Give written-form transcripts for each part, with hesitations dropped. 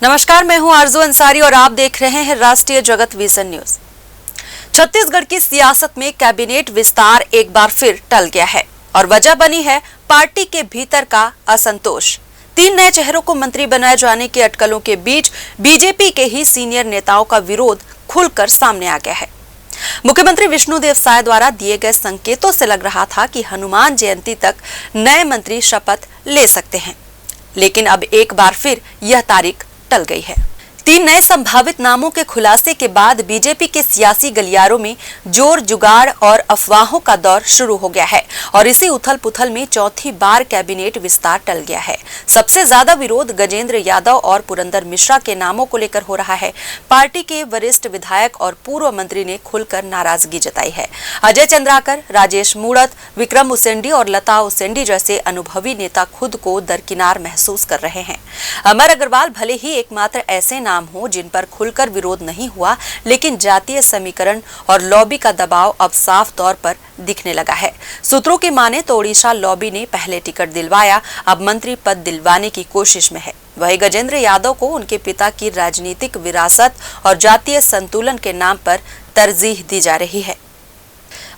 नमस्कार, मैं हूं आरजू अंसारी और आप देख रहे हैं राष्ट्रीय जगत विजन न्यूज। छत्तीसगढ़ की सियासत में कैबिनेट विस्तार एक बार फिर टल गया है और वजह बनी है पार्टी के भीतर का असंतोष। 3 नए चेहरों को मंत्री बनाए जाने की अटकलों के बीच बीजेपी के ही सीनियर नेताओं का विरोध खुलकर सामने आ गया है। मुख्यमंत्री विष्णुदेव साय द्वारा दिए गए संकेतों से लग रहा था कि हनुमान जयंती तक नए मंत्री शपथ ले सकते हैं, लेकिन अब एक बार फिर यह तारीख टल गई है। 3 नए संभावित नामों के खुलासे के बाद बीजेपी के सियासी गलियारों में जोर जुगाड़ और अफवाहों का दौर शुरू हो गया है और इसी उथल पुथल में चौथी बार कैबिनेट विस्तार टल गया है। सबसे ज्यादा विरोध गजेंद्र यादव और पुरंदर मिश्रा के नामों को लेकर हो रहा है। पार्टी के वरिष्ठ विधायक और पूर्व मंत्री ने खुलकर नाराजगी जताई है। अजय चंद्राकर, राजेश मूणत, विक्रम उसेंडी और लता उसेंडी जैसे अनुभवी नेता खुद को दरकिनार महसूस कर रहे हैं। अमर अग्रवाल भले ही एकमात्र ऐसे नाम हो जिन पर खुलकर विरोध नहीं हुआ, लेकिन जातीय समीकरण और लॉबी का दबाव अब साफ तौर पर दिखने लगा है। सूत्रों की माने तो ओडिशा लॉबी ने पहले टिकट दिलवाया, अब मंत्री पद दिलवाने की कोशिश में है। वही गजेंद्र यादव को उनके पिता की राजनीतिक विरासत और जातीय संतुलन के नाम पर तरजीह दी जा रही है।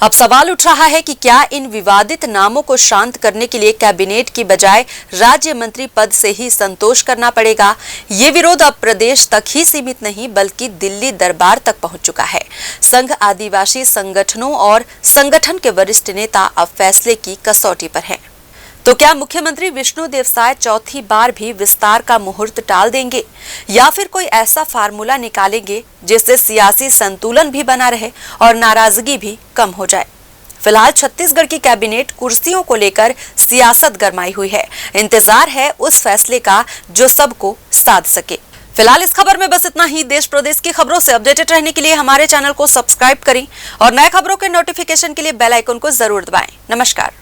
अब सवाल उठ रहा है कि क्या इन विवादित नामों को शांत करने के लिए कैबिनेट की बजाय राज्य मंत्री पद से ही संतोष करना पड़ेगा। ये विरोध अब प्रदेश तक ही सीमित नहीं बल्कि दिल्ली दरबार तक पहुंच चुका है। संघ आदिवासी संगठनों और संगठन के वरिष्ठ नेता अब फैसले की कसौटी पर हैं। तो क्या मुख्यमंत्री विष्णुदेव साय चौथी बार भी विस्तार का मुहूर्त टाल देंगे या फिर कोई ऐसा फार्मूला निकालेंगे जिससे सियासी संतुलन भी बना रहे और नाराजगी भी कम हो जाए। फिलहाल छत्तीसगढ़ की कैबिनेट कुर्सियों को लेकर सियासत गरमाई हुई है। इंतजार है उस फैसले का जो सबको साध सके। फिलहाल इस खबर में बस इतना ही। देश प्रदेश की खबरों से अपडेटेड रहने के लिए हमारे चैनल को सब्सक्राइब करें और नए खबरों के नोटिफिकेशन के लिए बेल आइकन को जरूर दबाएं। नमस्कार।